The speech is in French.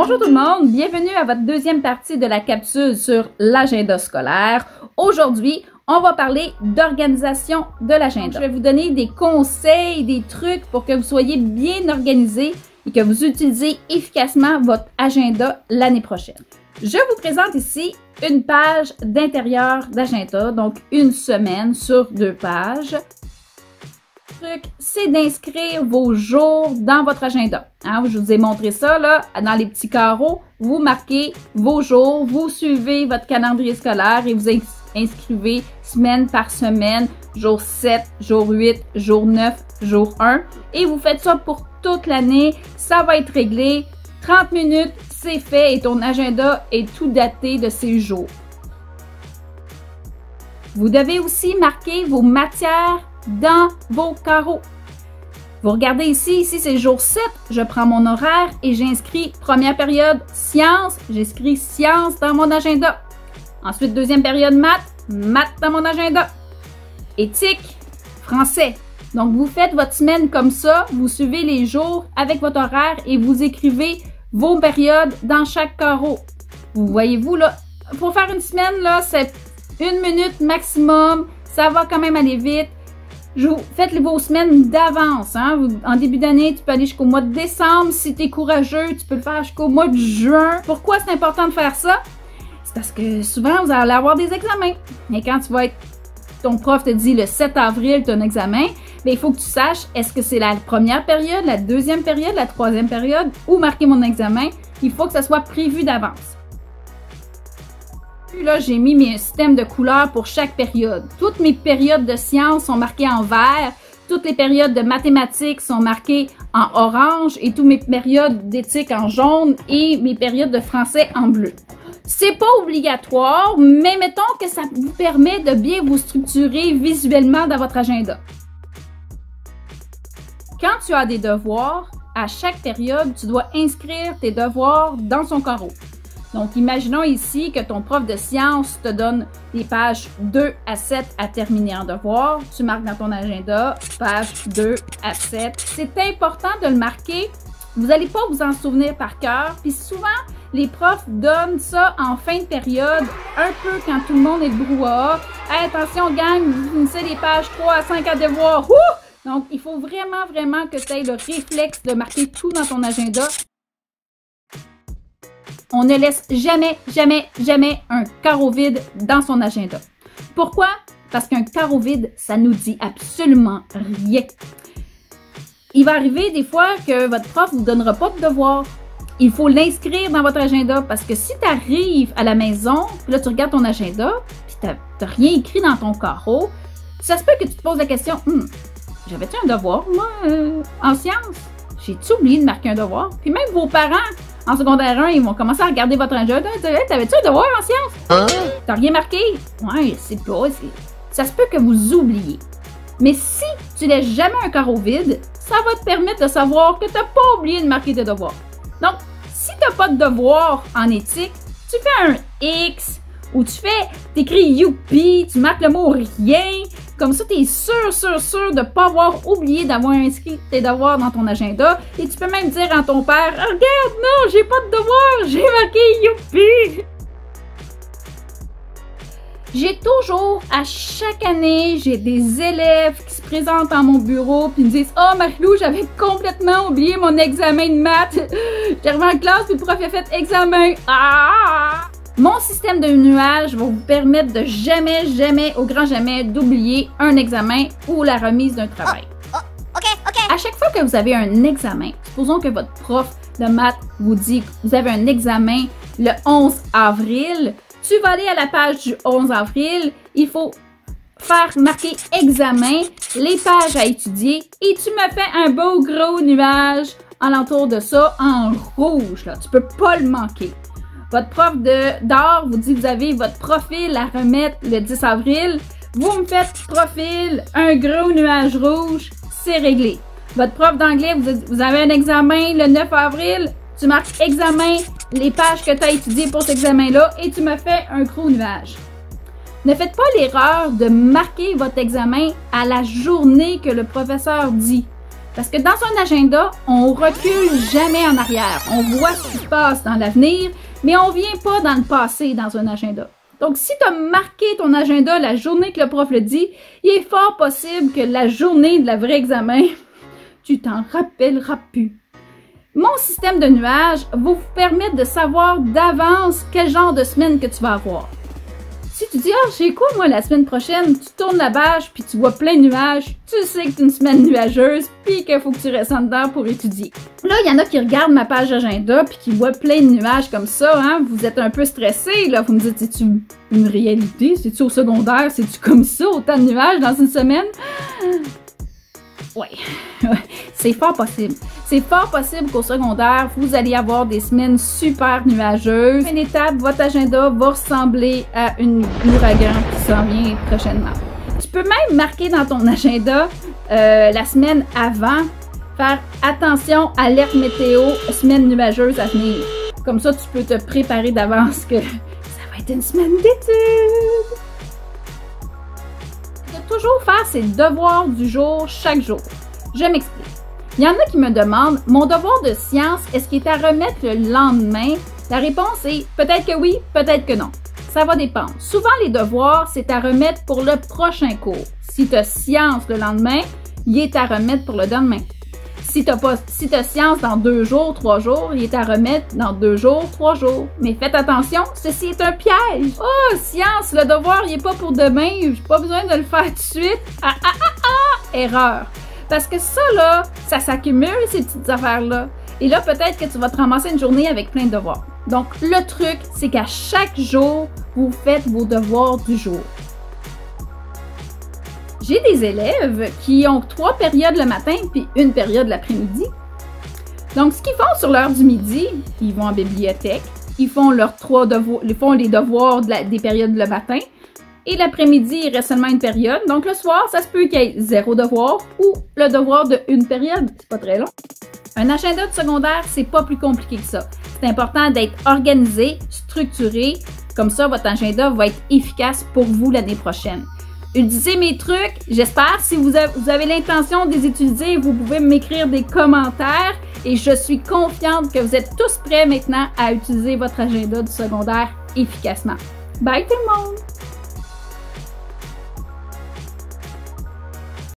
Bonjour tout le monde, bienvenue à votre deuxième partie de la capsule sur l'agenda scolaire. Aujourd'hui, on va parler d'organisation de l'agenda. Je vais vous donner des conseils, des trucs pour que vous soyez bien organisés et que vous utilisez efficacement votre agenda l'année prochaine. Je vous présente ici une page d'intérieur d'agenda, donc une semaine sur 2 pages. Le truc, c'est d'inscrire vos jours dans votre agenda. Hein, je vous ai montré ça là, dans les petits carreaux. Vous marquez vos jours, vous suivez votre calendrier scolaire et vous inscrivez semaine par semaine, jour 7, jour 8, jour 9, jour 1. Et vous faites ça pour toute l'année. Ça va être réglé. 30 minutes, c'est fait et ton agenda est tout daté de ces jours. Vous devez aussi marquer vos matières dans vos carreaux. Vous regardez ici c'est jour 7, je prends mon horaire et j'inscris première période sciences, j'inscris sciences dans mon agenda. Ensuite, deuxième période maths dans mon agenda. Éthique, français. Donc, vous faites votre semaine comme ça, vous suivez les jours avec votre horaire et vous écrivez vos périodes dans chaque carreau. Vous voyez-vous là, pour faire une semaine là, c'est 1 minute maximum, ça va quand même aller vite. Faites vos semaines d'avance. Hein? En début d'année, tu peux aller jusqu'au mois de décembre. Si tu es courageux, tu peux le faire jusqu'au mois de juin. Pourquoi c'est important de faire ça? C'est parce que souvent, vous allez avoir des examens. Et quand tu vas être... Ton prof te dit le 7 avril, tu as un examen, bien, il faut que tu saches est-ce que c'est la première période, la deuxième période, la troisième période, où marquer mon examen. Il faut que ça soit prévu d'avance. Là, j'ai mis mes systèmes de couleurs pour chaque période. Toutes mes périodes de sciences sont marquées en vert. Toutes les périodes de mathématiques sont marquées en orange et toutes mes périodes d'éthique en jaune et mes périodes de français en bleu. C'est pas obligatoire, mais mettons que ça vous permet de bien vous structurer visuellement dans votre agenda. Quand tu as des devoirs, à chaque période, tu dois inscrire tes devoirs dans son carreau. Donc, imaginons ici que ton prof de sciences te donne les pages 2 à 7 à terminer en devoir. Tu marques dans ton agenda, page 2 à 7. C'est important de le marquer. Vous n'allez pas vous en souvenir par cœur. Puis souvent, les profs donnent ça en fin de période, un peu quand tout le monde est de brouhaha. Hey, attention, gang, vous finissez les pages 3 à 5 à devoir. Ouh! Donc, il faut vraiment que tu aies le réflexe de marquer tout dans ton agenda. On ne laisse jamais un carreau vide dans son agenda. Pourquoi? Parce qu'un carreau vide, ça nous dit absolument rien. Il va arriver des fois que votre prof ne vous donnera pas de devoir. Il faut l'inscrire dans votre agenda parce que si tu arrives à la maison, puis là tu regardes ton agenda, puis tu n'as rien écrit dans ton carreau, ça se peut que tu te poses la question, j'avais-tu un devoir, moi, en sciences? J'ai-tu oublié de marquer un devoir? Puis même vos parents, en secondaire 1, ils vont commencer à regarder votre agenda. T'avais-tu un devoir en sciences? T'as rien marqué? Ouais, c'est pas. Ça se peut que vous oubliez. Mais si tu laisses jamais un carreau vide, ça va te permettre de savoir que t'as pas oublié de marquer tes devoirs. Donc, si t'as pas de devoir en éthique, tu fais un X ou t'écris youpi, tu marques le mot rien. Comme ça, tu es sûr de ne pas avoir oublié d'avoir inscrit tes devoirs dans ton agenda. Et tu peux même dire à ton père, regarde, non, j'ai pas de devoirs, j'ai marqué youpi. J'ai toujours, à chaque année, j'ai des élèves qui se présentent à mon bureau puis me disent « Oh, Marie-Lou, j'avais complètement oublié mon examen de maths. J'arrive en classe puis le prof a fait examen. Ah! » Mon système de nuages va vous permettre de jamais, au grand jamais, d'oublier un examen ou la remise d'un travail. OK. À chaque fois que vous avez un examen, supposons que votre prof de maths vous dit que vous avez un examen le 11 avril, tu vas aller à la page du 11 avril, il faut faire marquer examen, les pages à étudier et tu me fais un beau gros nuage alentour de ça en rouge. Là. Tu peux pas le manquer. Votre prof d'art vous dit que vous avez votre profil à remettre le 10 avril. Vous me faites profil, un gros nuage rouge, c'est réglé. Votre prof d'anglais vous dit vous avez un examen le 9 avril. Tu marques examen, les pages que tu as étudiées pour cet examen-là et tu me fais un gros nuage. Ne faites pas l'erreur de marquer votre examen à la journée que le professeur dit. Parce que dans un agenda, on recule jamais en arrière. On voit ce qui se passe dans l'avenir, mais on vient pas dans le passé dans un agenda. Donc, si tu as marqué ton agenda la journée que le prof le dit, il est fort possible que la journée de la vraie examen, tu t'en rappelleras plus. Mon système de nuages va vous permettre de savoir d'avance quel genre de semaine que tu vas avoir. Si tu dis, j'ai quoi moi la semaine prochaine, tu tournes la page puis tu vois plein de nuages, tu sais que c'est une semaine nuageuse puis qu'il faut que tu restes en dedans pour étudier. Là, il y en a qui regardent ma page agenda puis qui voient plein de nuages comme ça, hein. Vous êtes un peu stressé, là. Vous me dites, c'est-tu une réalité? C'est-tu au secondaire? C'est-tu comme ça, autant de nuages dans une semaine? Ouais, c'est fort possible. C'est fort possible qu'au secondaire, vous allez avoir des semaines super nuageuses. Une étape, votre agenda va ressembler à un ouragan qui s'en vient prochainement. Tu peux même marquer dans ton agenda la semaine avant, faire attention, alerte météo, semaine nuageuse à venir. Comme ça, tu peux te préparer d'avance que ça va être une semaine d'études. Toujours faire ses devoirs du jour chaque jour. Je m'explique. Il y en a qui me demandent, mon devoir de science, est-ce qu'il est à remettre le lendemain? La réponse est peut-être que oui, peut-être que non. Ça va dépendre. Souvent, les devoirs, c'est à remettre pour le prochain cours. Si tu as science le lendemain, il est à remettre pour le lendemain. Si tu as science dans 2 jours, 3 jours, il est à remettre dans 2 jours, 3 jours. Mais faites attention, ceci est un piège. Oh, science, le devoir, il n'est pas pour demain, j'ai pas besoin de le faire tout de suite. Erreur. Parce que ça, là, ça s'accumule, ces petites affaires-là. Et là, peut-être que tu vas te ramasser une journée avec plein de devoirs. Donc, le truc, c'est qu'à chaque jour, vous faites vos devoirs du jour. J'ai des élèves qui ont 3 périodes le matin puis 1 période l'après-midi. Donc, ce qu'ils font sur l'heure du midi, ils vont en bibliothèque, ils font leurs 3 devoirs, ils font les devoirs des périodes le matin. Et l'après-midi, il reste seulement 1 période. Donc, le soir, ça se peut qu'il y ait 0 devoir ou le devoir de 1 période. C'est pas très long. Un agenda de secondaire, c'est pas plus compliqué que ça. C'est important d'être organisé, structuré. Comme ça, votre agenda va être efficace pour vous l'année prochaine. Utilisez mes trucs, j'espère. Si vous avez l'intention de les utiliser, vous pouvez m'écrire des commentaires et je suis confiante que vous êtes tous prêts maintenant à utiliser votre agenda du secondaire efficacement. Bye tout le monde!